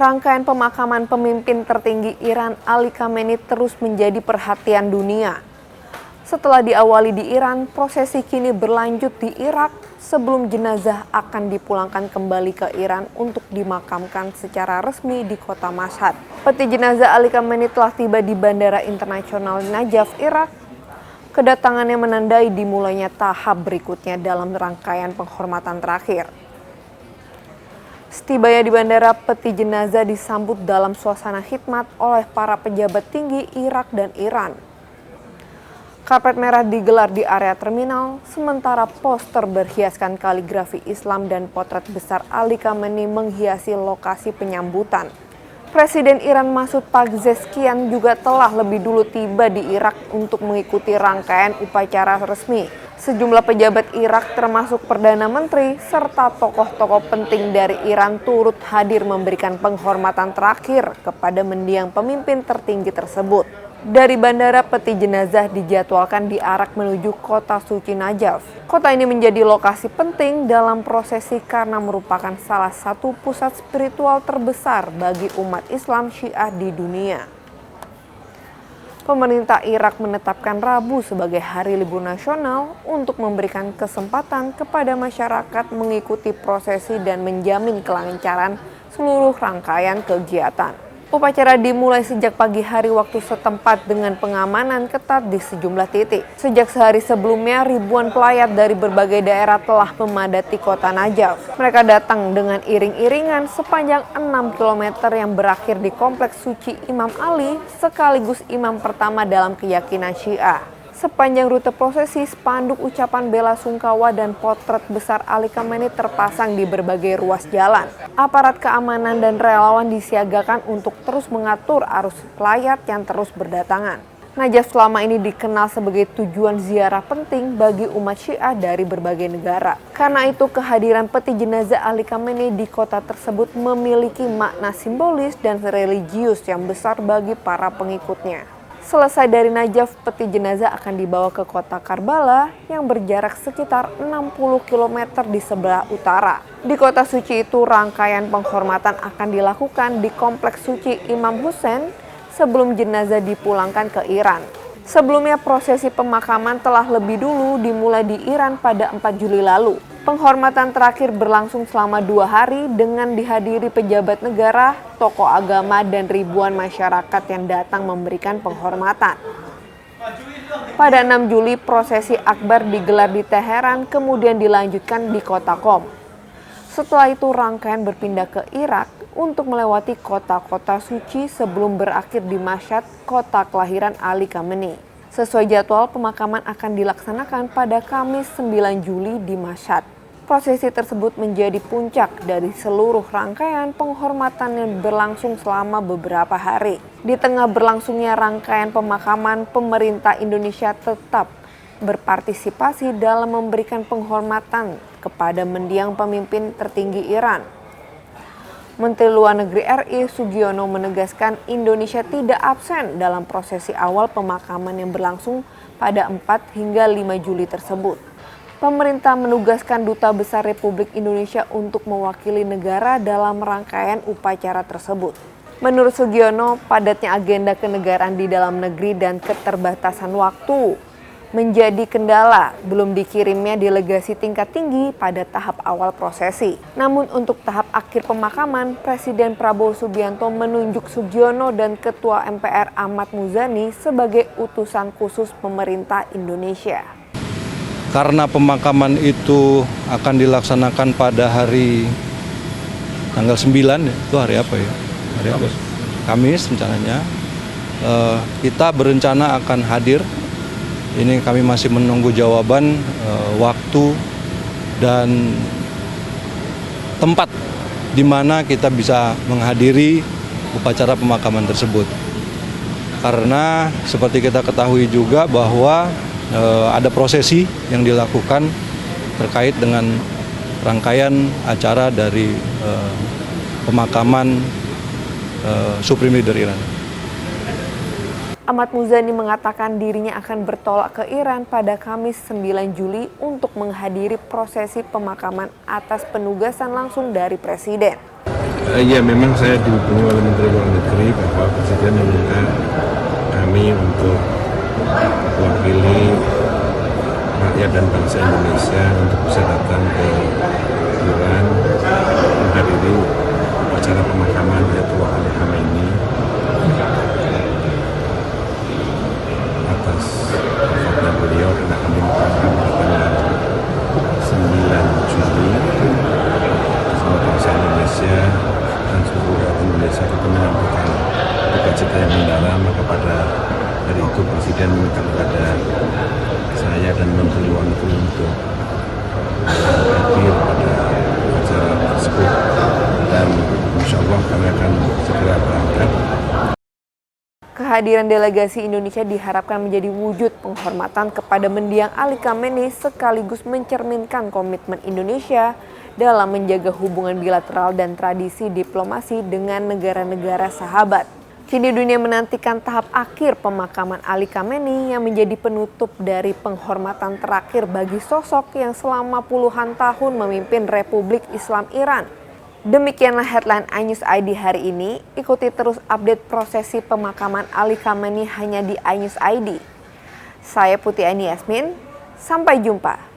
Rangkaian pemakaman pemimpin tertinggi Iran Ali Khamenei terus menjadi perhatian dunia. Setelah diawali di Iran, prosesi kini berlanjut di Irak sebelum jenazah akan dipulangkan kembali ke Iran untuk dimakamkan secara resmi di kota Mashhad. Peti jenazah Ali Khamenei telah tiba di Bandara Internasional Najaf, Irak. Kedatangannya menandai dimulainya tahap berikutnya dalam rangkaian penghormatan terakhir. Setibanya di bandara, peti jenazah disambut dalam suasana khidmat oleh para pejabat tinggi Irak dan Iran. Karpet merah digelar di area terminal, sementara poster berhiaskan kaligrafi Islam dan potret besar Ali Khamenei menghiasi lokasi penyambutan. Presiden Iran Masoud Pezeshkian juga telah lebih dulu tiba di Irak untuk mengikuti rangkaian upacara resmi. Sejumlah pejabat Irak termasuk Perdana Menteri serta tokoh-tokoh penting dari Iran turut hadir memberikan penghormatan terakhir kepada mendiang pemimpin tertinggi tersebut. Dari bandara, peti jenazah dijadwalkan diarak menuju kota suci Najaf. Kota ini menjadi lokasi penting dalam prosesi karena merupakan salah satu pusat spiritual terbesar bagi umat Islam Syiah di dunia. Pemerintah Irak menetapkan Rabu sebagai hari libur nasional untuk memberikan kesempatan kepada masyarakat mengikuti prosesi dan menjamin kelancaran seluruh rangkaian kegiatan. Upacara dimulai sejak pagi hari waktu setempat dengan pengamanan ketat di sejumlah titik. Sejak sehari sebelumnya, ribuan pelayat dari berbagai daerah telah memadati kota Najaf. Mereka datang dengan iring-iringan sepanjang 6 km yang berakhir di kompleks suci Imam Ali, sekaligus imam pertama dalam keyakinan Syiah. Sepanjang rute prosesi, spanduk ucapan bela sungkawa dan potret besar Ali Khamenei terpasang di berbagai ruas jalan. Aparat keamanan dan relawan disiagakan untuk terus mengatur arus pelayat yang terus berdatangan. Najaf selama ini dikenal sebagai tujuan ziarah penting bagi umat Syiah dari berbagai negara. Karena itu, kehadiran peti jenazah Ali Khamenei di kota tersebut memiliki makna simbolis dan religius yang besar bagi para pengikutnya. Selesai dari Najaf, peti jenazah akan dibawa ke kota Karbala yang berjarak sekitar 60 km di sebelah utara. Di kota suci itu, rangkaian penghormatan akan dilakukan di kompleks suci Imam Hussein sebelum jenazah dipulangkan ke Iran. Sebelumnya, prosesi pemakaman telah lebih dulu dimulai di Iran pada 4 Juli lalu. Penghormatan terakhir berlangsung selama 2 hari dengan dihadiri pejabat negara, tokoh agama, dan ribuan masyarakat yang datang memberikan penghormatan. Pada 6 Juli, prosesi akbar digelar di Teheran, kemudian dilanjutkan di kota Qom. Setelah itu, rangkaian berpindah ke Irak untuk melewati kota-kota suci sebelum berakhir di Mashhad, kota kelahiran Ali Khamenei. Sesuai jadwal, pemakaman akan dilaksanakan pada Kamis 9 Juli di Mashhad. Prosesi tersebut menjadi puncak dari seluruh rangkaian penghormatan yang berlangsung selama beberapa hari. Di tengah berlangsungnya rangkaian pemakaman, pemerintah Indonesia tetap berpartisipasi dalam memberikan penghormatan kepada mendiang pemimpin tertinggi Iran. Menteri Luar Negeri RI Sugiono menegaskan Indonesia tidak absen dalam prosesi awal pemakaman yang berlangsung pada 4 hingga 5 Juli tersebut. Pemerintah menugaskan Duta Besar Republik Indonesia untuk mewakili negara dalam rangkaian upacara tersebut. Menurut Sugiono, padatnya agenda kenegaraan di dalam negeri dan keterbatasan waktu menjadi kendala belum dikirimnya delegasi tingkat tinggi pada tahap awal prosesi. Namun untuk tahap akhir pemakaman, Presiden Prabowo Subianto menunjuk Sugiono dan Ketua MPR Ahmad Muzani sebagai utusan khusus pemerintah Indonesia. Karena pemakaman itu akan dilaksanakan pada hari tanggal 9, itu hari apa ya? Hari apa? Kamis rencananya. Kita berencana akan hadir. Ini kami masih menunggu jawaban waktu dan tempat di mana kita bisa menghadiri upacara pemakaman tersebut. Karena seperti kita ketahui juga bahwa ada prosesi yang dilakukan terkait dengan rangkaian acara dari pemakaman Supreme Leader Iran. Ahmad Muzani mengatakan dirinya akan bertolak ke Iran pada Kamis 9 Juli untuk menghadiri prosesi pemakaman atas penugasan langsung dari Presiden. Ya memang saya dihubungi oleh Menteri Luar Negeri bahwa Presiden meminta kami untuk mewakili rakyat dan bangsa Indonesia untuk bisa datang ke Iran menghadiri upacara pemakaman Ayatullah Ali Khamenei atas wafatnya beliau dan akan dimakamkan pada tanggal 9 Juli. Semua bangsa Indonesia dan seluruh rakyat Indonesia itu menyampaikan duka cita yang mendalam. Maka pada hari itu Presiden meminta kepada saya dan Menteri Luar Negeri untuk hadir pada acara tersebut, dan insya Allah kami akan segera berangkat. Kehadiran delegasi Indonesia diharapkan menjadi wujud penghormatan kepada mendiang Ali Khamenei sekaligus mencerminkan komitmen Indonesia dalam menjaga hubungan bilateral dan tradisi diplomasi dengan negara-negara sahabat. Kini dunia menantikan tahap akhir pemakaman Ali Khamenei yang menjadi penutup dari penghormatan terakhir bagi sosok yang selama puluhan tahun memimpin Republik Islam Iran. Demikianlah headline iNews ID hari ini. Ikuti terus update prosesi pemakaman Ali Khamenei hanya di iNews ID. Saya Putih Ani Yasmin, sampai jumpa.